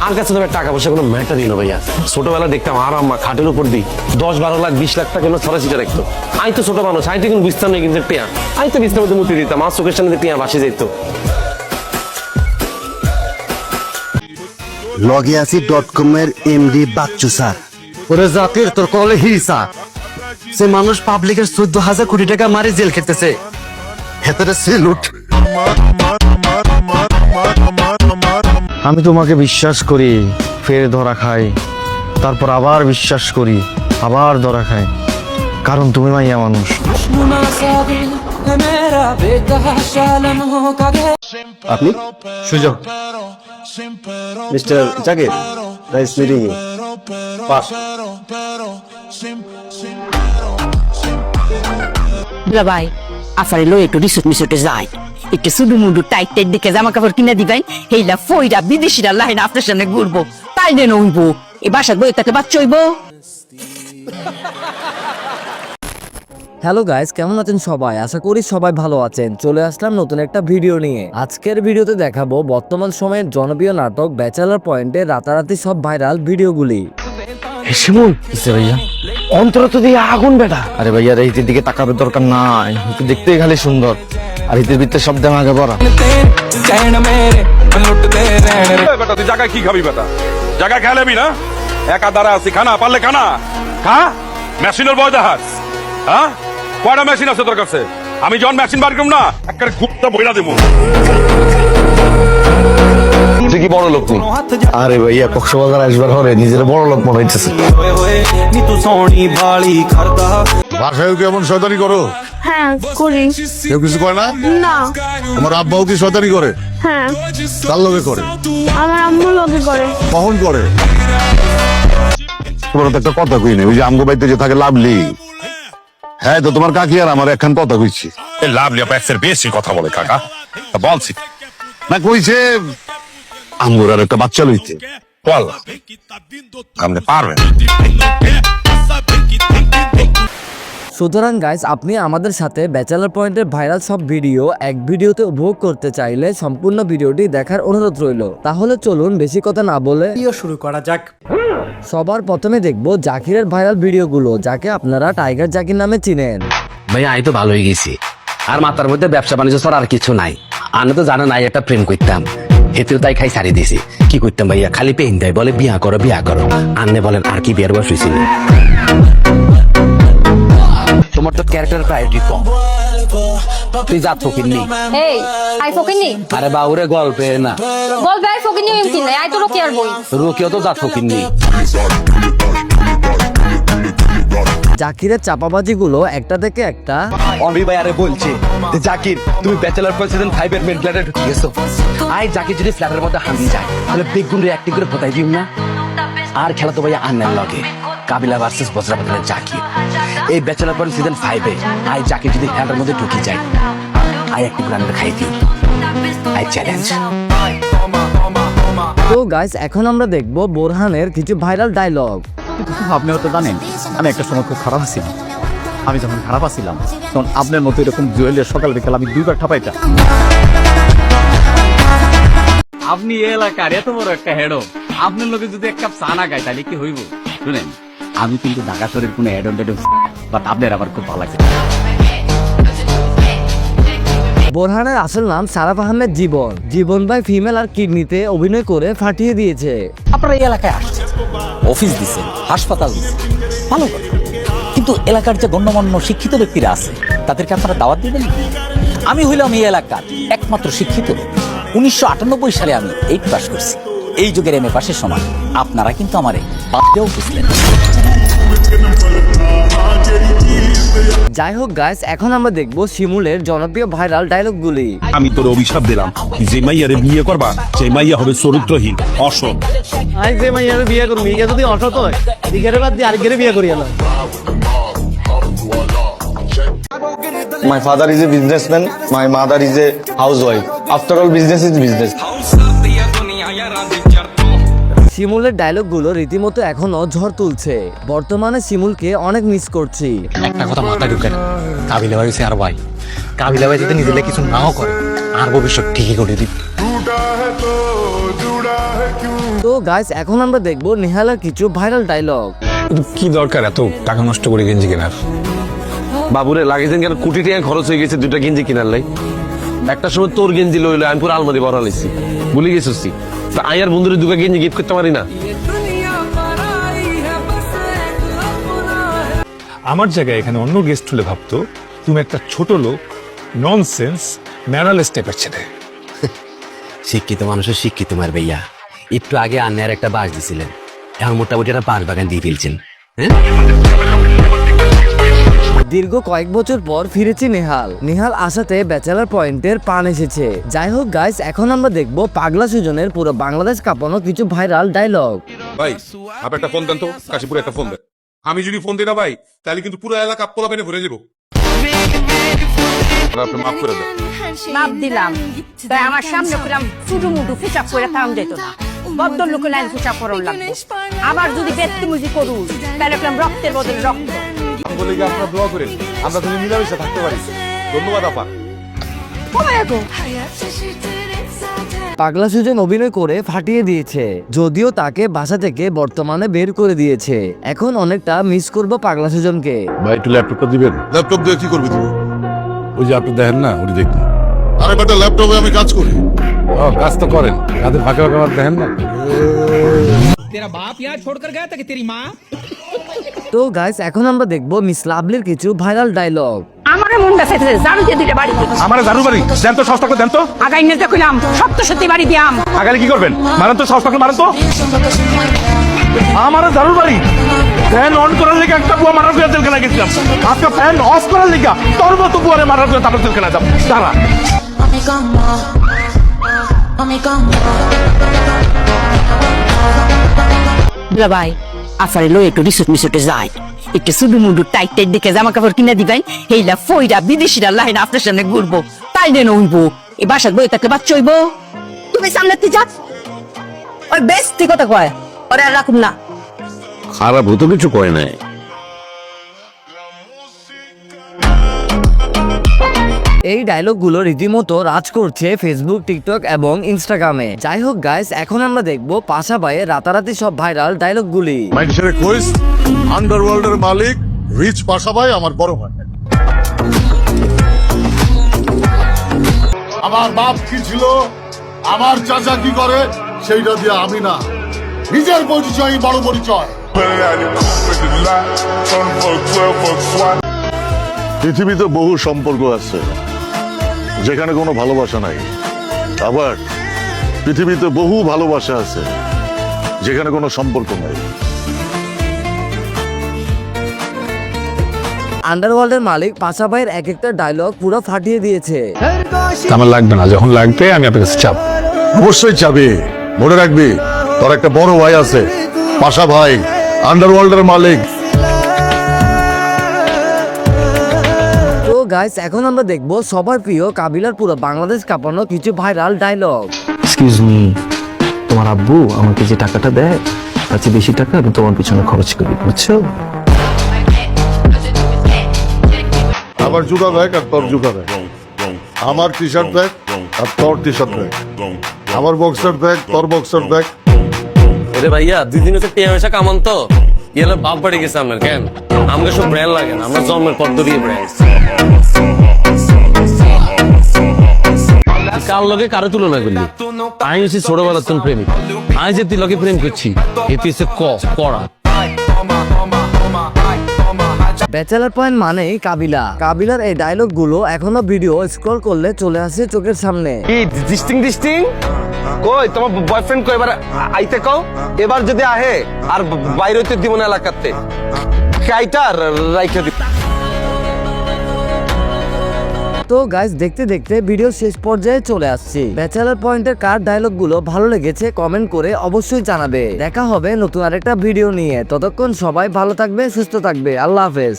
আর কাছে তো টাকা পয়সা কোনো ম্যাটারই না ভাইয়া। ছোটবেলা দেখতাম আর আম্মা খাটের উপর দিই 10-12 লাখ 20 লাখ টাকা ছড়াছিটা রাখতো। আমি তো ছোট মানুষ, আমি তো কিন্তু বুঝতাম না কিন্তু টিয়া। আমি তো বিছনার মধ্যে মুতি দিতাম, আমার চোখের সামনে টিয়া ভাসে যেত। logiasi.com এর এমডি বাচ্চু স্যার। ওরে জাকির তোর কলে হিসা সে মানুষ পাবলিকের 14,000 কোটি টাকা মারি জেল খেতেছে। হেতরে সেলুট। আমি তোমাকে বিশ্বাস করি, ফের ধরা খাই, তারপর আবার বিশ্বাস করি, আবার ধরা খাই, কারণ তুমি মাইয়া মানুষ। আপনি সুযোগ mister Zakir, nice meeting you. Pass. ভাই আফারে লই একটু রিসোর্ট মিসোর্টে যাই, একটু শুধু মুন্ডু টাইট টাইট দেখে জামা কাপড় কিনে দিবেন, হেইলা ফইরা বিদেশিরা লাইন আপনার সামনে ঘুরবো, তাই নেন হইব। এই বাসার বই তাকে বাচ্চা হইব। হ্যালো গাইস, কেমন আছেন সবাই? আশা করি সবাই ভালো আছেন। চলে আসলাম নতুন একটা ভিডিও নিয়ে। আজকের ভিডিওতে দেখাবো বর্তমান সময়ের জনপ্রিয় নাটক ব্যাচেলার পয়েন্টে রাতারাতি সব ভাইরাল ভিডিওগুলি। শিমুল ভাইয়া অন্তর তো দিয়ে আগুন বেটা। আরে ভাইয়া রীতির দিকে তাকাবে দরকার নাই, দেখতেই খালি সুন্দর, আর রীতির ভিতরে শব্দ আগে বড়। বেটা তুই জায়গায় কি খাবি বেটা? জায়গায় খেলেবি না? একা দ্বারা আছি, খানা পারলে খানা খা। মেশিনের বয় দেখাস? হ্যাঁ, কয়টা মেশিন আছে তোর কাছে? আমি যখন মেশিন বার করব না একটা খুবটা বইলা দেবো। তুই কি বড় লোক তুই? আরে ভাইয়া কক্সবাজার আসবার হলে নিজের বড় লোক মনে হইতেছে। বাসায় কেমন শয়তানি করো? হ্যাঁ করি। কেউ কিছু করে না? না। তোমার আব্বাও কি শয়তানি করে? হ্যাঁ কার লগে করে? আমার আম্মু লগে করে। কখন করে? তোমার তো একটা কথা কই নেই, ওই যে আমগো বাড়িতে যে থাকে লাভলি, হ্যাঁ তো তোমার কাকি আর আমার একখান কথা কইছি। লাভলি আপেক্ষের বেশি কথা বলে কাকা, বলছি না কইছে আমগোর আর একটা বাচ্চা লইতে। বল আপনি পারবেন। সুতরাং গাইস, আপনি আমাদের সাথে ব্যাচেলার পয়েন্টের ভাইরাল সব ভিডিও এক ভিডিওতে উপভোগ করতে চাইলে সম্পূর্ণ ভিডিওটি দেখার অনুরোধ রইল। তাহলে চলুন বেশি কথা না বলে ভিডিও শুরু করা যাক। সবার প্রথমে দেখবো জাকিরের ভাইরাল ভিডিওগুলো, যাকে আপনারা টাইগার জাকির নামে চিনেন। ভাইয়া আমি তো ভালো হয়ে গেছি, আর মাথার মধ্যে ব্যবসা বাণিজ্য ছাড়া আর কিছু নাই। আমি তো জানা নাই একটা প্রেম করতাম, হেতেও তাই খাই ছাড়ি দিছি। কি করতাম ভাইয়া, খালি পেইন দেয়, বলে বিয়া করো বিয়া করো। আন্নে বলেন আর কি বিয়ার বয়স হয়েছিল? তোমার তো ক্যারেক্টার প্রায়োরিটি কম, তুই যা ফকিরনি। এই আই ফকিনি। আরে বাউরে গল্পে না, বল ভাই ফকিনি এমতি নাই, আই তো রকি আর বই। রুকিও তো যা ফকিরনি। জাকিরের চাপাবাজিগুলো একটা থেকে একটা। অনরি ভাই আরে বলছে যে জাকির তুমি ব্যাচেলার প্রেসিডেন্ট 5 এর মেন ফ্ল্যাটে ঢুকে গেছো। আই জাকির যদি ফ্ল্যাটের মধ্যে হামলি যায় তাহলে বেগুন রে অ্যাক্টিং করে ফতাই দিম না। আর খেলা তো ভাইয়া আন্নার লগে কাবিলা ভার্সেস বজরা বদলের জাকির। এই bachelor point season 5 A I Zakir যদি ফ্ল্যাটের মধ্যে ঢুকে যায়, আই অ্যাক্টিং করে আন্নার খাই দিই। I challenge. তো গাইস, এখন আমরা দেখবো বোরহানের কিছু ভাইরাল ডায়লগ। আপনি হয়তো জানেন আমি একটা সময় খুব খারাপ ছিলাম। আমি যখন খারাপ ছিলাম তখন আপনার মতো এরকম জুয়েলের সকাল বিকাল আমি 2 বার ঠাপাইতাম। আপনি এই এলাকার এত বড় একটা হেডো, আপনার লোকে যদি এক কাপ চা না খায় তাহলে কি হইব? শুনেন, আমি কিন্তু ঢাকা শহরের কোনো হেড বাট আপনার আবার খুব ভালো লাগছে। বোরহানের আসল নাম সারাফ আহমেদ জীবন। জীবন ভাই ফিমেল আর কিডনিতে অভিনয় করে ফাটিয়ে দিয়েছে। আপনারা এই এলাকায় আসছেন, অফিস দিচ্ছেন, হাসপাতাল দিচ্ছেন, ভালো কথা, কিন্তু এলাকার যে গণ্যমান্য শিক্ষিত ব্যক্তিরা আছে তাদেরকে আপনারা দাওয়াত দিবেন। আমি হইলাম এই এলাকার একমাত্র শিক্ষিত। 1998 সালে আমি 8 পাস করছি। এই যুগের MA পাশের সময় আপনারা কিন্তু আমারে বাদ দিয়েও বুঝলেন। যাই হোক গাইস, এখন আমরা দেখবো শিমুলের জনপ্রিয় ভাইরাল ডায়লগগুলি। আমি তোর অভিশাপ দিলাম, যে মাইয়ারে বিয়ে করবা সেই মাইয়া হবে চরিত্রহীন, অসৎ। আই যে মাইয়ারে বিয়ে করবি, ইয়া যদি অসৎ হয় দিগেরে বাদ দিয়ে আরেকরে বিয়ে করিয়া না। My father is a businessman, my mother is a housewife. After all, business is business. শিমুলের ডায়লগগুলো রীতিমতো এখনো ঝড় তুলছে। বর্তমানে শিমুলকে অনেক মিস করছি। একটা কথা মাথায় ঢুকে না, কাবিলা ভাই আর ভাই, কাবিলা ভাই যদি নিজেরা কিছু নাও করে আর ভবিষ্যৎ ঠিকই করে দিবে। তো গাইস এখন আমরা দেখবো নেহালের কিছু ভাইরাল ডায়লগ। কি দরকার এত টাকা নষ্ট করে গেঞ্জি কেনার? বাবুরে লাগিয়েছেন কেন? কোটি টাকা খরচ হয়ে গেছে দুইটা গেঞ্জি কিনার লাই। একটা সময় তোর গেঞ্জি লইলে আমি পুরো আলমারি ভরা লাইছি, ভুলে গেছিস। তা আয়ার বন্ধুরে দুটো গেঞ্জি গিফট করতে পারি না? আমার জায়গায় এখানে অন্য গেস্ট হলে ভাবতো তুমি একটা ছোট লোক, ননসেন্স, ম্যানারলেস টাইপের ছেলে। শিক্ষিত মানুষের শিক্ষিত মার ভাইয়া, একটু আগে আন্নার একটা বাস দিছিলেন, এখন মোটামুটি একটা বাঁশ বাগান দিয়ে ফেলছেন। দীর্ঘ কয়েক বছর পর ফিরেছে নেহাল আসাতে ব্যাচেলার পয়েন্টের পান এসেছে। যাই হোক গাইস, এখন আমরা দেখবো পাগলা সুজনের পুরো বাংলাদেশ কাঁপানো কিছু ভাইরাল ডায়লগ। ভাই আপনি একটা ফোন দেন তো, কাশীপুরে একটা ফোন দেন। আমি যদি ফোন দিই না ভাই, তাহলে কিন্তু পুরো এলাকা পোলা পেনে ভরে যাবো। আপনি মাফ করে দেন। মাপ দিলাম, তাই আমার সামনে করলাম শুধু মুডু ফিচাপ করে থাম যেত না, বদ্ধ লোকের লাইন ফিচাপ করুন লাগবে। আবার যদি বেত্তিমুজি করুন তাহলে করলাম রক্তের বদলে রক্ত। বলে গিয়ে আপনারা দোয়া করেন, আমরা তুমি মিলামিশা থাকতে পারি। ধন্যবাদ আপা। পাগলা সুজন অভিনয় করে ফাটিয়ে দিয়েছে, যদিও তাকে বাসা থেকে বর্তমানে বের করে দিয়েছে। এখন অনেকটা মিস করবো পাগলা সুজনকে। ভাই একটু ল্যাপটপটা দিবেন? ল্যাপটপ দিয়ে কি করবি তুমি? ওই যে আপনি দেখেন না, ওটি দেখুন। আরে বেটা, ল্যাপটপে আমি কাজ করি। কাজ তো করেন, কাজের ফাঁকে ফাঁকে আমার দেখেন না। তো গাইস, এখন আমরা দেখবো মিস লাভলির কিছু ভাইরাল ডায়লগ। আমার মনটা ফেটেছে, জারু দিয়ে দিলে বাড়ি দিই। আমার জারু বাড়ি দেন তো, সস্তা করে দেন তো। আগাই নিয়ে দেখলাম সত্য সত্যি বাড়ি দিয়াম। আগালে কি করবেন? মারেন তো, সস্তা করে মারেন তো। আমার জারু বাড়ি ফ্যান অন করার লেগে একটা বুয়া মারার করে তেল কেনা গেছিলাম, আজকে ফ্যান অফ করার লেগে তোর মতো বুয়ারে মারার করে তারপর তেল কেনা যাব। দাঁড়া ভাই, আফারে লই একটু রিসোর্ট মিসোর্টে যাই, একটু শুধু মুন্ডু টাইট টাইট দেখে জামা কাপড় কিনে দিবেন। হেইলা ফইরা বিদেশিরা লাইন আপনার সামনে ঘুরবো, তাই নেন হইব। এই বাসার বই থাকলে বাচ্চা হইব। তুমি সামনেতে যাস, ওই বেশ ঠিক কথা কয়, ওরে আর রাখুন না। খারাপ হতো কিছু কয় নাই। এই ডায়লগগুলো রীতিমতো রাজ করছে ফেসবুক, টিকটক এবং ইনস্টাগ্রামে। যাই হোক গাইস, এখন আমরা দেখবো পাশা ভাইয়ের রাতারাতি সব ভাইরাল ডায়লগগুলি। মানুষের কইস আন্ডারওয়ার্ল্ডের মালিক রিচ পাশা ভাই আমার বড় ভাই। আমার বাপ কি ছিল, আমার চাচা কি করে, সেইটা দিয়ে আমি না, নিজের পরিচয় বড় পরিচয়। পৃথিবীতে বহু সম্পর্ক আছে যেখানে কোনো ভালোবাসা নাই, আবার পৃথিবীতে বহু ভালোবাসা আছে যেখানে কোনো সম্পর্ক নাই। আন্ডারওয়ার্ল্ডের মালিক পাশা ভাইয়ের এক একটা ডায়লগ পুরো ফাটিয়ে দিয়েছে। আমার লাগবে না, যখন লাগবে আমি আপনার কাছে চাপ। অবশ্যই চাবি, মনে রাখবি তোর একটা বড় ভাই আছে, পাশা ভাই, আন্ডারওয়ার্ল্ডের মালিক। তো গাইস, এখন আমরা দেখবো সবার প্রিয় কাবিলার পুরো বাংলাদেশ কাঁপানো কিছু ভাইরাল ডায়লগ। এক্সকিউজ মি, তোমার আব্বু আমাকে যে টাকাটা দেয় তার চেয়ে বেশি টাকা আমি তোমার পিছনে খরচ করি, বুঝছো? আমার জুতা ব্যাগ আর তোর জুতা ব্যাগ, আমার টি শার্ট ব্যাগ আর তোর টি শার্ট ব্যাগ, আমার বক্সার ব্যাগ তোর বক্সার ব্যাগ। ওরে ভাইয়া, 2 দিন হচ্ছে টিয়া পয়সা কামান তো গেলে বাপ বাড়ি গেছে আপনার। কেন আমাকে সব ব্র্যান্ড লাগে না, আমরা জন্মের পর ধরিয়ে ব্র্যান্ড। কার লগে কারো তুলনা করলি? আমি হচ্ছি ছোটবেলার তোর প্রেমিক, আমি যে তুই লগে প্রেম করছি এটি হচ্ছে কড়া। ব্যাচেলার পয়েন্ট মানেই কাবিলার এই ডায়লগ গুলো এখনো ভিডিও স্ক্রল করলে চলে আসে চোখের সামনে। ডিস্টিং কই তোমার বয়ফ্রেন্ড কই? এবার আইতে কও, এবার যদি আহে আর বাইরে হইতে দিব না এলাকাতে, কাইটার রাইখা দিব। তো গাইস, দেখতে দেখতে ভিডিও শেষ পর্যায়ে চলে আসছি। ব্যাচেলার পয়েন্টের কার ডায়লগ গুলো ভালো লেগেছে কমেন্ট করে অবশ্যই জানাবে। দেখা হবে নতুন আরেকটা ভিডিও নিয়ে, ততক্ষণ সবাই ভালো থাকবে, সুস্থ থাকবে। আল্লাহ হাফেজ।